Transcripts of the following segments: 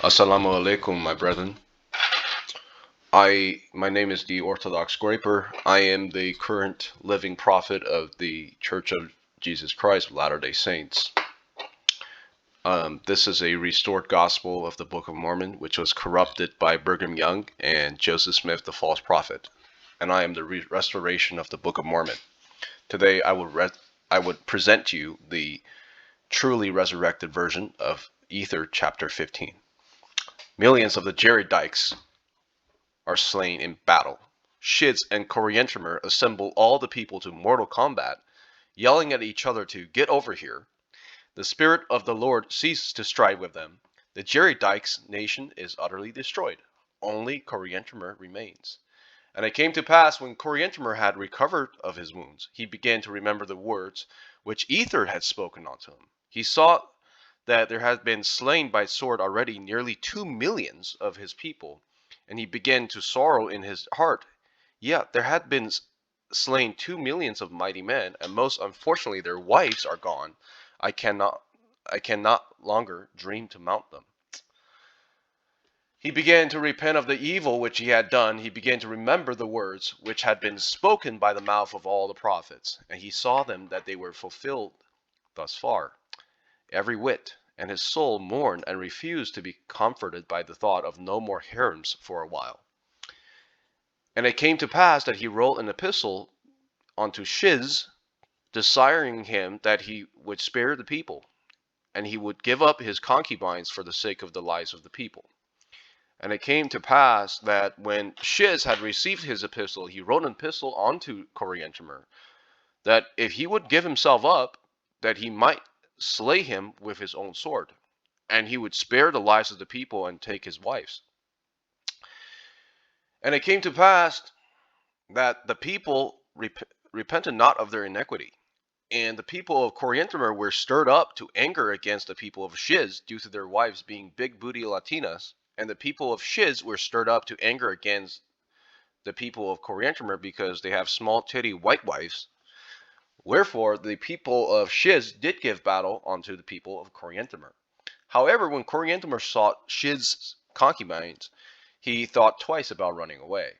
Assalamu alaikum, my brethren. My name is the Orthodox Groyper. I am the current living prophet of the Church of Jesus Christ of Latter-day Saints. This is a restored gospel of the Book of Mormon, which was corrupted by Brigham Young and Joseph Smith, the false prophet. And I am the restoration of the Book of Mormon. Today, I would present to you the truly resurrected version of Ether, chapter 15. Millions of the Jaredikes are slain in battle. Shiz and Coriantumr assemble all the people to mortal combat, yelling at each other to get over here. The Spirit of the Lord ceases to strive with them. The Jaredikes' nation is utterly destroyed. Only Coriantumr remains. And it came to pass when Coriantumr had recovered of his wounds, he began to remember the words which Ether had spoken unto him. He saw that there had been slain by sword already nearly 2 millions of his people, and he began to sorrow in his heart. Yet there had been slain 2 millions of mighty men, and most unfortunately their wives are gone. I cannot longer dream to mount them. He began to repent of the evil which he had done. He began to remember the words which had been spoken by the mouth of all the prophets, and he saw them that they were fulfilled thus far, every whit, and his soul mourned and refused to be comforted by the thought of no more harems for a while. And it came to pass that he wrote an epistle unto Shiz, desiring him that he would spare the people, and he would give up his concubines for the sake of the lives of the people. And it came to pass that when Shiz had received his epistle, he wrote an epistle unto Coriantumr, that if he would give himself up, that he might slay him with his own sword, and he would spare the lives of the people and take his wives. And it came to pass that the people repented not of their iniquity, and the people of Coriantumr were stirred up to anger against the people of Shiz due to their wives being big booty Latinas, and the people of Shiz were stirred up to anger against the people of Coriantumr because they have small titty white wives. Wherefore the people of Shiz did give battle unto the people of Coriantumr. However, when Coriantumr saw Shiz's concubines, he thought twice about running away.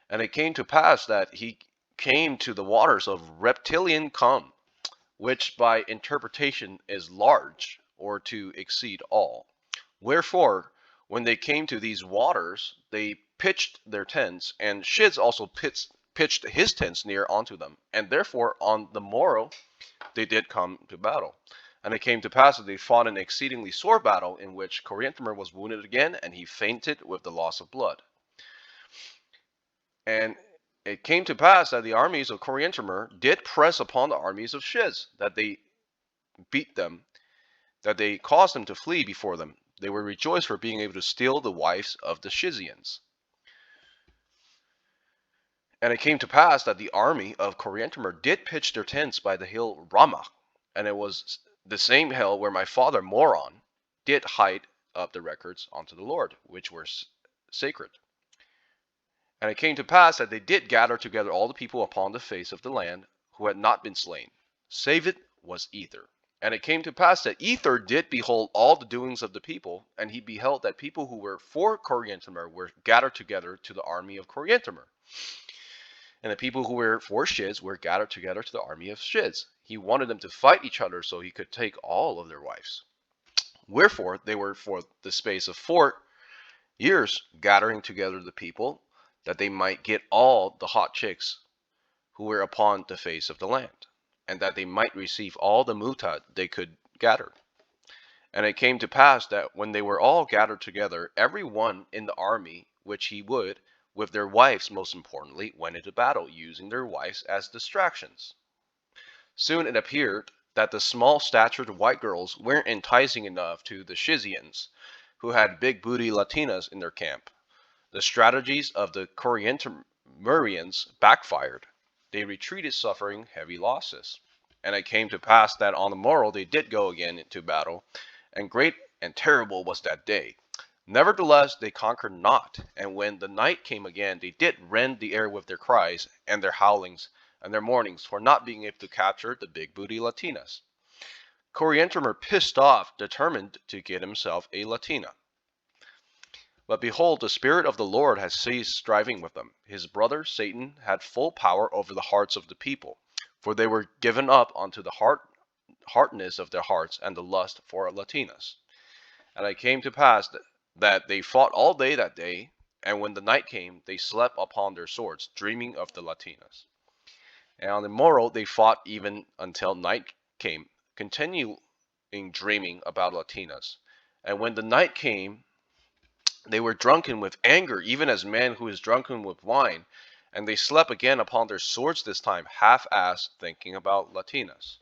And it came to pass that he came to the waters of Reptilian Cum, which by interpretation is large, or to exceed all. Wherefore, when they came to these waters, they pitched their tents, and Shiz also pitched his tents near unto them, and therefore on the morrow they did come to battle. And it came to pass that they fought an exceedingly sore battle, in which Coriantumr was wounded again, and he fainted with the loss of blood. And it came to pass that the armies of Coriantumr did press upon the armies of Shiz, that they beat them, that they caused them to flee before them. They were rejoiced for being able to steal the wives of the Shizians. And it came to pass that the army of Coriantumr did pitch their tents by the hill Ramah, and it was the same hill where my father Moron did hide up the records unto the Lord, which were sacred. And it came to pass that they did gather together all the people upon the face of the land who had not been slain, save it was Ether. And it came to pass that Ether did behold all the doings of the people, and he beheld that people who were for Coriantumr were gathered together to the army of Coriantumr, and the people who were for Shiz were gathered together to the army of Shiz. He wanted them to fight each other so he could take all of their wives. Wherefore they were for the space of 4 years gathering together the people, that they might get all the hot chicks who were upon the face of the land, and that they might receive all the mutad they could gather. And it came to pass that when they were all gathered together, every one in the army which he would, with their wives most importantly, went into battle, using their wives as distractions. Soon it appeared that the small-statured white girls weren't enticing enough to the Shizians, who had big booty Latinas in their camp. The strategies of the Coriantumrians backfired. They retreated, suffering heavy losses. And it came to pass that on the morrow they did go again into battle, and great and terrible was that day. Nevertheless they conquered not, and when the night came again, they did rend the air with their cries, and their howlings, and their mournings, for not being able to capture the big booty Latinas. Coriantumr, pissed off, determined to get himself a Latina. But behold, the Spirit of the Lord has ceased striving with them. His brother Satan had full power over the hearts of the people, for they were given up unto the hardness of their hearts and the lust for Latinas. And it came to pass that they fought all day that day, and when the night came, they slept upon their swords, dreaming of the Latinas. And on the morrow they fought even until night came, continuing dreaming about Latinas. And when the night came, they were drunken with anger, even as man who is drunken with wine. And they slept again upon their swords this time, half-assed, thinking about Latinas.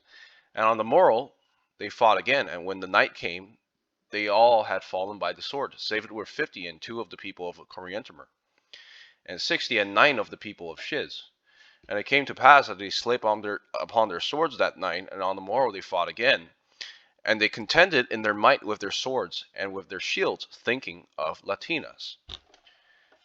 And on the morrow they fought again, and when the night came, they all had fallen by the sword, save it were 50 and 2 of the people of Coriantumr, and 60 and 9 of the people of Shiz. And it came to pass that they slept upon their swords that night, and on the morrow they fought again. And they contended in their might with their swords and with their shields, thinking of Latinas.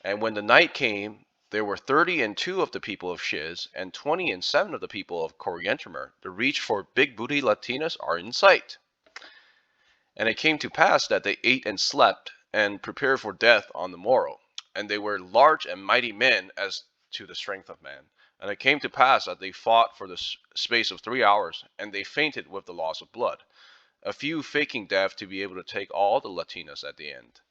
And when the night came, there were 30 and 2 of the people of Shiz, and 20 and 7 of the people of Coriantumr. The reach for big booty Latinas are in sight. And it came to pass that they ate and slept, and prepared for death on the morrow. And they were large and mighty men as to the strength of man. And it came to pass that they fought for the space of 3 hours, and they fainted with the loss of blood, a few faking death to be able to take all the Latinas at the end.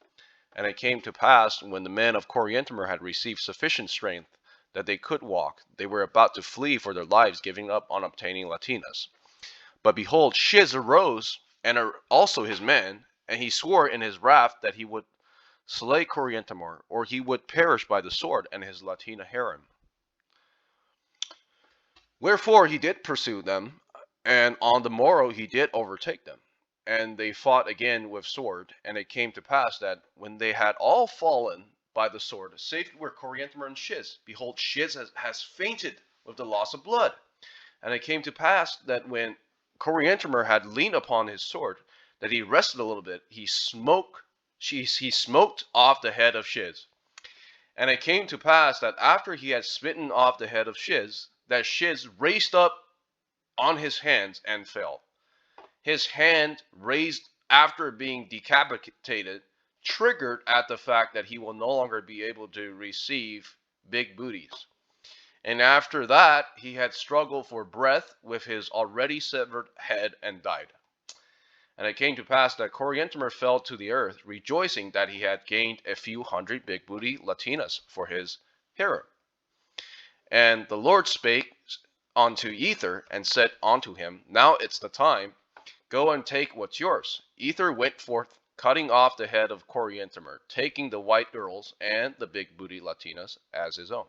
And it came to pass, when the men of Coriantumr had received sufficient strength that they could walk, they were about to flee for their lives, giving up on obtaining Latinas. But behold, Shiz arose, and also his men, and he swore in his wrath that he would slay Coriantumr, or he would perish by the sword and his Latina harem. Wherefore he did pursue them, and on the morrow he did overtake them. And they fought again with sword, and it came to pass that when they had all fallen by the sword, save it were Coriantumr and Shiz, behold, Shiz has fainted with the loss of blood. And it came to pass that when Coriantumr had leaned upon his sword, that he rested a little bit, he smoked off the head of Shiz. And it came to pass that after he had smitten off the head of Shiz, that Shiz raised up on his hands and fell. His hand raised after being decapitated, triggered at the fact that he will no longer be able to receive big booties. And after that, he had struggled for breath with his already severed head and died. And it came to pass that Coriantumr fell to the earth, rejoicing that he had gained a few hundred big booty Latinas for his harem. And the Lord spake unto Ether, and said unto him, Now it's the time, go and take what's yours. Ether went forth, cutting off the head of Coriantumr, taking the white girls and the big booty Latinas as his own.